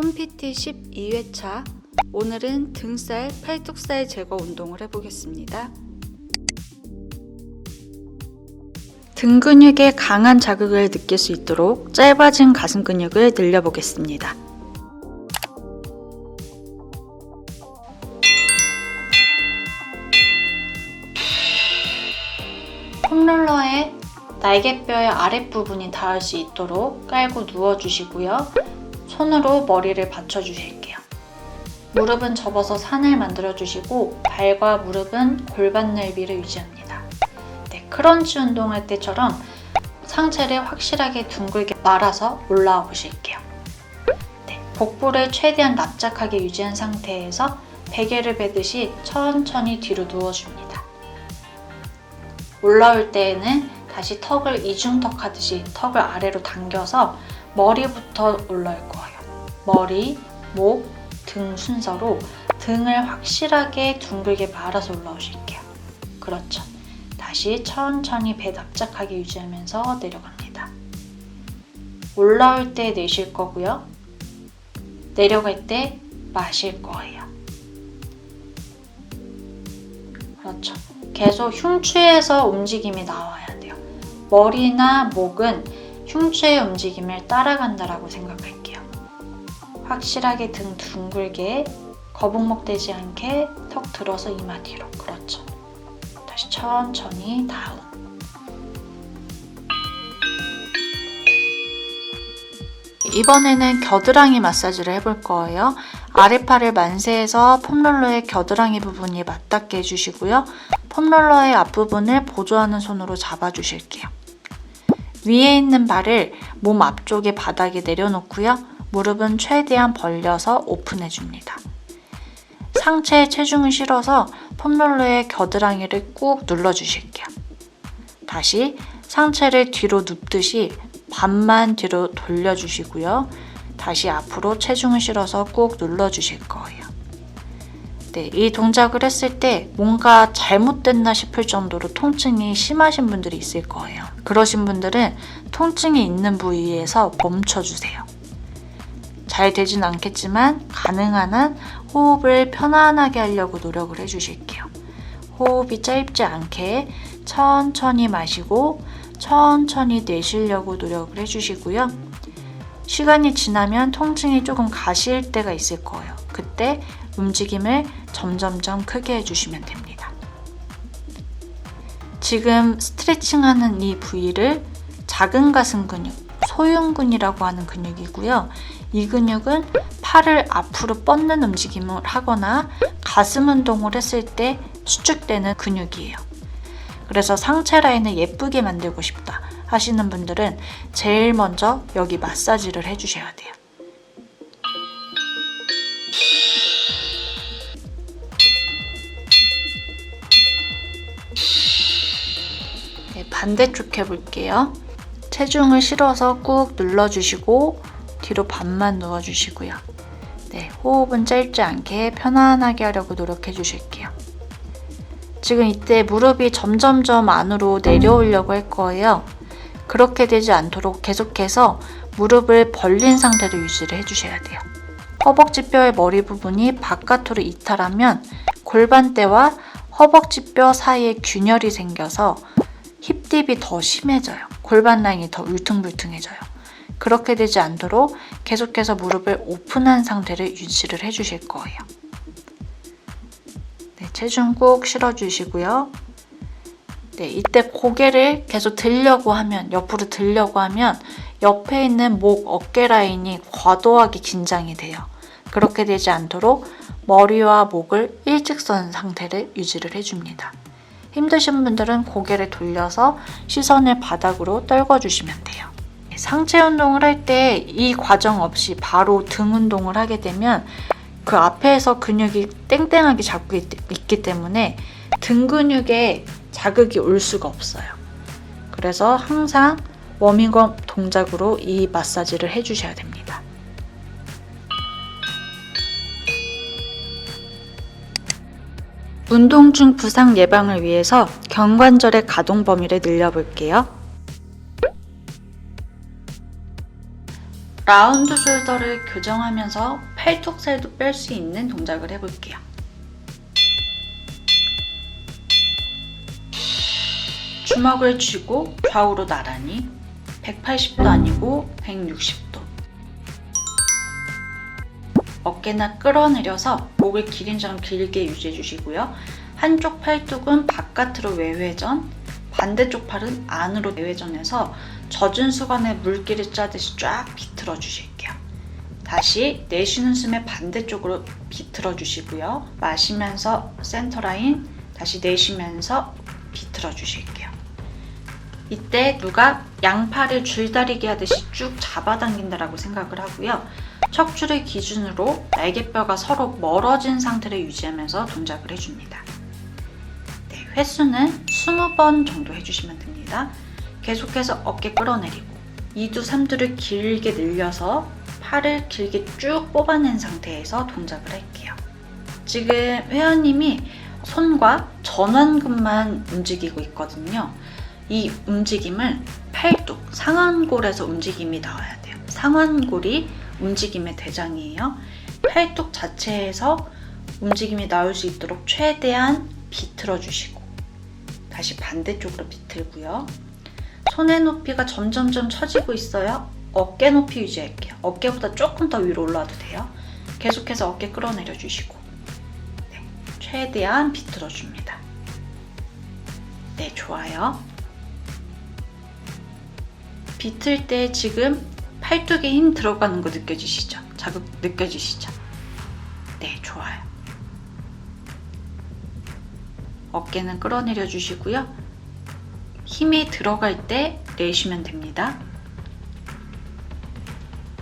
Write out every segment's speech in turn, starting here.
홈PT 12회차. 오늘은 등살, 팔뚝살 제거 운동을 해보겠습니다. 등 근육에 강한 자극을 느낄 수 있도록 짧아진 가슴 근육을 늘려보겠습니다. 폼롤러에 날개뼈의 아랫부분이 닿을 수 있도록 깔고 누워주시고요. 손으로 머리를 받쳐주실게요. 무릎은 접어서 산을 만들어주시고 발과 무릎은 골반 넓이를 유지합니다. 크런치 운동할 때처럼 상체를 확실하게 둥글게 말아서 올라와 보실게요. 복부를 최대한 납작하게 유지한 상태에서 베개를 베듯이 천천히 뒤로 누워줍니다. 올라올 때에는 다시 턱을 이중턱 하듯이 턱을 아래로 당겨서 머리부터 올라올 거예요. 머리, 목, 등 순서로 등을 확실하게 둥글게 말아서 올라오실게요. 그렇죠. 다시 천천히 배 납작하게 유지하면서 내려갑니다. 올라올 때 내쉴 거고요. 내려갈 때 마실 거예요. 그렇죠. 계속 흉추에서 움직임이 나와야 돼요. 머리나 목은 흉추의 움직임을 따라간다라고 생각할게요. 확실하게 등 둥글게 거북목 되지 않게 턱 들어서 이마 뒤로. 그렇죠. 다시 천천히 다운. 이번에는 겨드랑이 마사지를 해볼 거예요. 아랫팔을 만세해서 폼롤러의 겨드랑이 부분이 맞닿게 해주시고요. 폼롤러의 앞부분을 보조하는 손으로 잡아주실게요. 위에 있는 발을 몸 앞쪽에 바닥에 내려놓고요. 무릎은 최대한 벌려서 오픈해줍니다. 상체에 체중을 실어서 폼롤러의 겨드랑이를 꾹 눌러주실게요. 다시 상체를 뒤로 눕듯이 반만 뒤로 돌려주시고요. 다시 앞으로 체중을 실어서 꾹 눌러주실 거예요. 이 동작을 했을 때 뭔가 잘못됐나 싶을 정도로 통증이 심하신 분들이 있을 거예요. 그러신 분들은 통증이 있는 부위에서 멈춰주세요. 잘 되진 않겠지만 가능한 한 호흡을 편안하게 하려고 노력을 해주실게요. 호흡이 짧지 않게 천천히 마시고 천천히 내쉬려고 노력을 해주시고요. 시간이 지나면 통증이 조금 가실 때가 있을 거예요. 그때 움직임을 점점점 크게 해주시면 됩니다. 지금 스트레칭하는 이 부위를 작은 가슴 근육, 소흉근이라고 하는 근육이고요. 이 근육은 팔을 앞으로 뻗는 움직임을 하거나 가슴 운동을 했을 때 수축되는 근육이에요. 그래서 상체 라인을 예쁘게 만들고 싶다 하시는 분들은 제일 먼저 여기 마사지를 해주셔야 돼요. 반대쪽 해볼게요. 체중을 실어서 꾹 눌러주시고 뒤로 반만 누워주시고요. 호흡은 짧지 않게 편안하게 하려고 노력해 주실게요. 지금 이때 무릎이 점점점 안으로 내려오려고 할 거예요. 그렇게 되지 않도록 계속해서 무릎을 벌린 상태로 유지를 해주셔야 돼요. 허벅지뼈의 머리 부분이 바깥으로 이탈하면 골반대와 허벅지뼈 사이에 균열이 생겨서 힙딥이 더 심해져요. 골반 라인이 더 울퉁불퉁해져요. 그렇게 되지 않도록 계속해서 무릎을 오픈한 상태를 유지를 해주실 거예요. 체중 꾹 실어주시고요. 이때 고개를 계속 들려고 하면, 옆으로 들려고 하면 옆에 있는 목, 어깨 라인이 과도하게 긴장이 돼요. 그렇게 되지 않도록 머리와 목을 일직선 상태를 유지를 해줍니다. 힘드신 분들은 고개를 돌려서 시선을 바닥으로 떨궈주시면 돼요. 상체 운동을 할 때 이 과정 없이 바로 등 운동을 하게 되면 그 앞에서 근육이 땡땡하게 잡고 있기 때문에 등 근육에 자극이 올 수가 없어요. 그래서 항상 워밍업 동작으로 이 마사지를 해주셔야 됩니다. 운동 중 부상 예방을 위해서 경관절의 가동 범위를 늘려볼게요. 라운드 숄더를 교정하면서 팔뚝살도 뺄 수 있는 동작을 해볼게요. 주먹을 쥐고 좌우로 나란히 180도 아니고 160도. 어깨나 끌어내려서 목을 기린처럼 길게 유지해 주시고요. 한쪽 팔뚝은 바깥으로 외회전, 반대쪽 팔은 안으로 외회전해서 젖은 수건에 물기를 짜듯이 쫙 비틀어 주실게요. 다시 내쉬는 숨에 반대쪽으로 비틀어 주시고요. 마시면서 센터라인, 다시 내쉬면서 비틀어 주실게요. 이때 누가 양팔을 줄다리기 하듯이 쭉 잡아당긴다라고 생각을 하고요. 척추를 기준으로 날개뼈가 서로 멀어진 상태를 유지하면서 동작을 해줍니다. 네, 횟수는 20번 정도 해주시면 됩니다. 계속해서 어깨 끌어내리고 2두, 3두를 길게 늘려서 팔을 길게 쭉 뽑아낸 상태에서 동작을 할게요. 지금 회원님이 손과 전완근만 움직이고 있거든요. 이 움직임을 팔뚝, 상완골에서 움직임이 나와야 돼요. 상완골이 움직임의 대장이에요. 팔뚝 자체에서 움직임이 나올 수 있도록 최대한 비틀어 주시고 다시 반대쪽으로 비틀고요. 손의 높이가 점점점 처지고 있어요. 어깨 높이 유지할게요. 어깨보다 조금 더 위로 올라와도 돼요. 계속해서 어깨 끌어내려 주시고 네, 최대한 비틀어 줍니다. 네, 좋아요. 비틀 때 지금 팔뚝에 힘 들어가는 거 느껴지시죠? 자극 느껴지시죠? 네, 좋아요. 어깨는 끌어내려 주시고요. 힘이 들어갈 때 내쉬면 됩니다.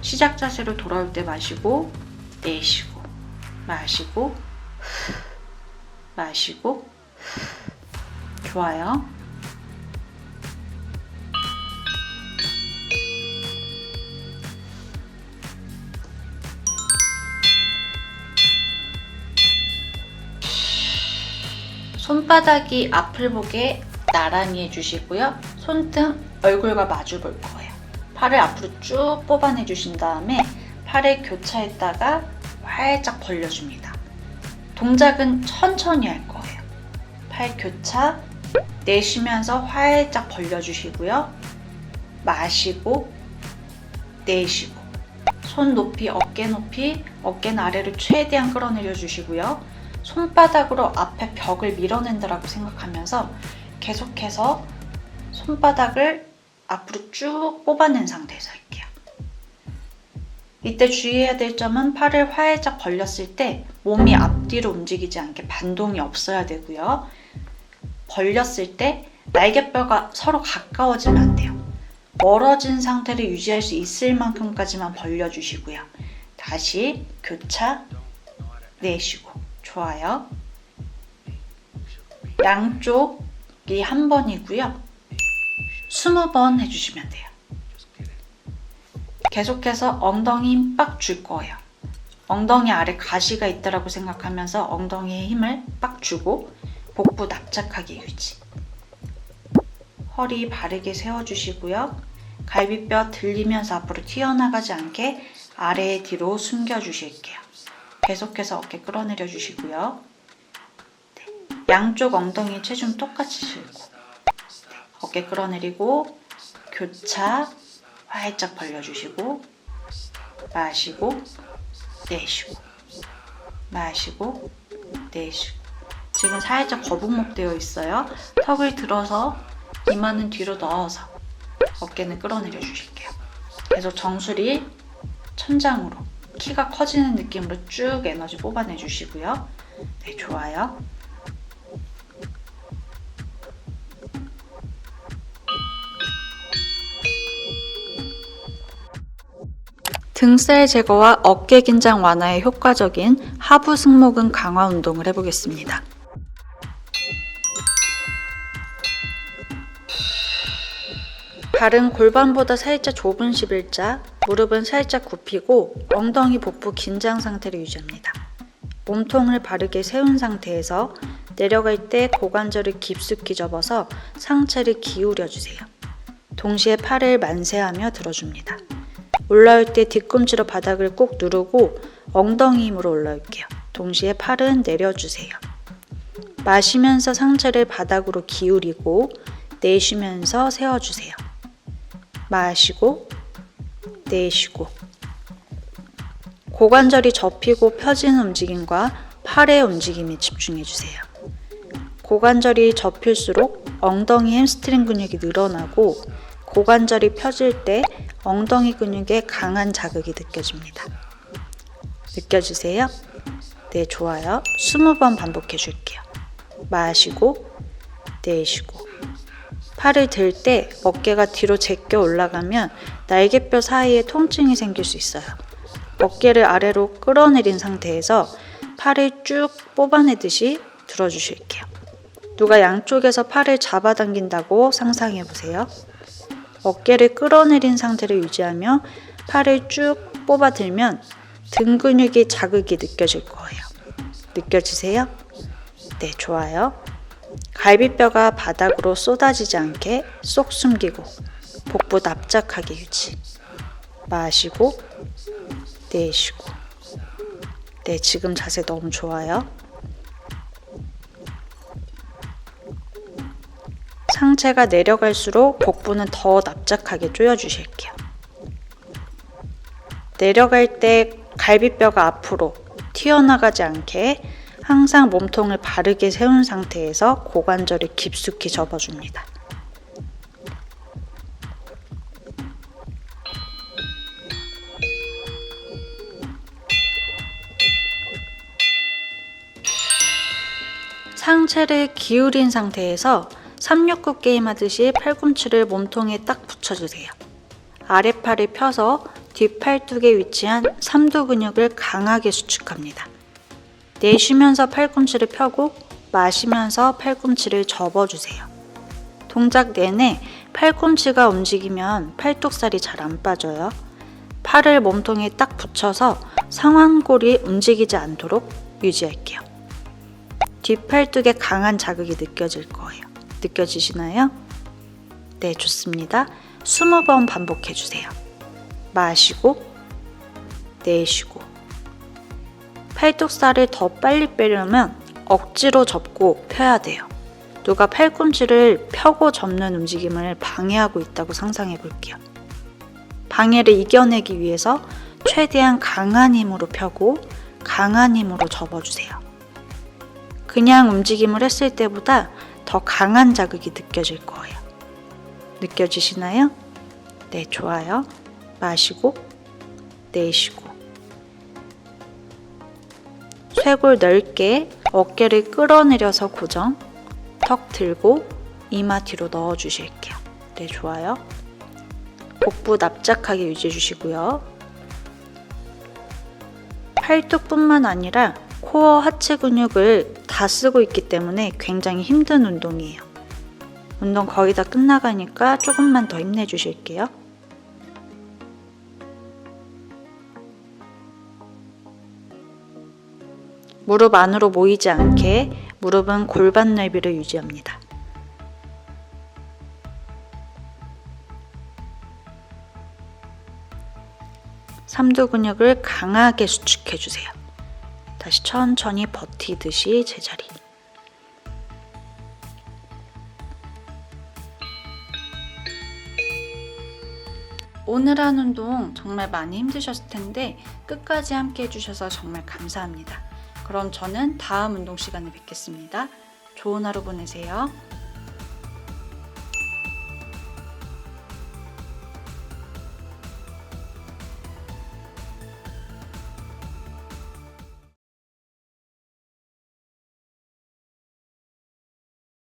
시작 자세로 돌아올 때 마시고 내쉬고 마시고 마시고 좋아요. 손바닥이 앞을 보게 나란히 해주시고요. 손등 얼굴과 마주 볼 거예요. 팔을 앞으로 쭉 뽑아내 주신 다음에 팔을 교차했다가 활짝 벌려줍니다. 동작은 천천히 할 거예요. 팔 교차, 내쉬면서 활짝 벌려주시고요. 마시고 내쉬고 손 높이, 어깨는 아래로 최대한 끌어내려 주시고요. 손바닥으로 앞에 벽을 밀어낸다라고 생각하면서 계속해서 손바닥을 앞으로 쭉 뽑아낸 상태에서 할게요. 이때 주의해야 될 점은 팔을 활짝 벌렸을 때 몸이 앞뒤로 움직이지 않게 반동이 없어야 되고요. 벌렸을 때 날개뼈가 서로 가까워지면 안 돼요. 멀어진 상태를 유지할 수 있을 만큼까지만 벌려주시고요. 다시 교차, 내쉬고 좋아요. 양쪽이 한 번이고요. 20번 해주시면 돼요. 계속해서 엉덩이 힘 빡 줄 거예요. 엉덩이 아래 가시가 있다고 생각하면서 엉덩이에 힘을 빡 주고 복부 납작하게 유지. 허리 바르게 세워주시고요. 갈비뼈 들리면서 앞으로 튀어나가지 않게 아래 뒤로 숨겨주실게요. 계속해서 어깨 끌어내려 주시고요. 네. 양쪽 엉덩이 체중 똑같이 실고 네. 어깨 끌어내리고 교차 활짝 벌려주시고 마시고 내쉬고 마시고 내쉬고 지금 살짝 거북목 되어 있어요. 턱을 들어서 이마는 뒤로 넣어서 어깨는 끌어내려 주실게요. 계속 정수리 천장으로 키가 커지는 느낌으로 쭉 에너지 뽑아내 주시고요. 네, 좋아요. 등살 제거와 어깨 긴장 완화에 효과적인 하부 승모근 강화 운동을 해보겠습니다. 발은 골반보다 살짝 좁은 11자, 무릎은 살짝 굽히고 엉덩이 복부 긴장 상태를 유지합니다. 몸통을 바르게 세운 상태에서 내려갈 때 고관절을 깊숙이 접어서 상체를 기울여 주세요. 동시에 팔을 만세하며 들어줍니다. 올라올 때 뒤꿈치로 바닥을 꾹 누르고 엉덩이 힘으로 올라올게요. 동시에 팔은 내려주세요. 마시면서 상체를 바닥으로 기울이고 내쉬면서 세워주세요. 마시고 내쉬고. 고관절이 접히고 펴지는 움직임과 팔의 움직임에 집중해주세요. 고관절이 접힐수록 엉덩이 햄스트링 근육이 늘어나고 고관절이 펴질 때 엉덩이 근육에 강한 자극이 느껴집니다. 느껴지세요? 네, 좋아요. 20번 반복해 줄게요. 마시고 내쉬고. 팔을 들 때 어깨가 뒤로 제껴 올라가면 날개뼈 사이에 통증이 생길 수 있어요. 어깨를 아래로 끌어내린 상태에서 팔을 쭉 뽑아내듯이 들어주실게요. 누가 양쪽에서 팔을 잡아당긴다고 상상해 보세요. 어깨를 끌어내린 상태를 유지하며 팔을 쭉 뽑아들면 등 근육의 자극이 느껴질 거예요. 느껴지세요? 네, 좋아요. 갈비뼈가 바닥으로 쏟아지지 않게 쏙 숨기고 복부 납작하게 유지. 마시고 내쉬고. 네, 지금 자세 너무 좋아요. 상체가 내려갈수록 복부는 더 납작하게 조여주실게요. 내려갈 때 갈비뼈가 앞으로 튀어나가지 않게 항상 몸통을 바르게 세운 상태에서 고관절을 깊숙이 접어줍니다. 상체를 기울인 상태에서 369 게임 하듯이 팔꿈치를 몸통에 딱 붙여주세요. 아랫팔을 펴서 뒷팔뚝에 위치한 삼두 근육을 강하게 수축합니다. 내쉬면서 팔꿈치를 펴고 마시면서 팔꿈치를 접어주세요. 동작 내내 팔꿈치가 움직이면 팔뚝살이 잘 안 빠져요. 팔을 몸통에 딱 붙여서 상완골이 움직이지 않도록 유지할게요. 뒷팔뚝에 강한 자극이 느껴질 거예요. 느껴지시나요? 네, 좋습니다. 20번 반복해주세요. 마시고 내쉬고. 팔뚝살을 더 빨리 빼려면 억지로 접고 펴야 돼요. 누가 팔꿈치를 펴고 접는 움직임을 방해하고 있다고 상상해 볼게요. 방해를 이겨내기 위해서 최대한 강한 힘으로 펴고 강한 힘으로 접어주세요. 그냥 움직임을 했을 때보다 더 강한 자극이 느껴질 거예요. 느껴지시나요? 네, 좋아요. 마시고 내쉬고. 쇄골 넓게 어깨를 끌어내려서 고정. 턱 들고 이마 뒤로 넣어주실게요. 네, 좋아요. 복부 납작하게 유지해 주시고요. 팔뚝뿐만 아니라 코어 하체 근육을 다 쓰고 있기 때문에 굉장히 힘든 운동이에요. 운동 거의 다 끝나가니까 조금만 더 힘내주실게요. 무릎 안으로 모이지 않게 무릎은 골반 넓이를 유지합니다. 삼두 근육을 강하게 수축해주세요. 다시 천천히 버티듯이 제자리. 오늘 한 운동 정말 많이 힘드셨을 텐데 끝까지 함께 해주셔서 정말 감사합니다. 그럼 저는 다음 운동 시간에 뵙겠습니다. 좋은 하루 보내세요.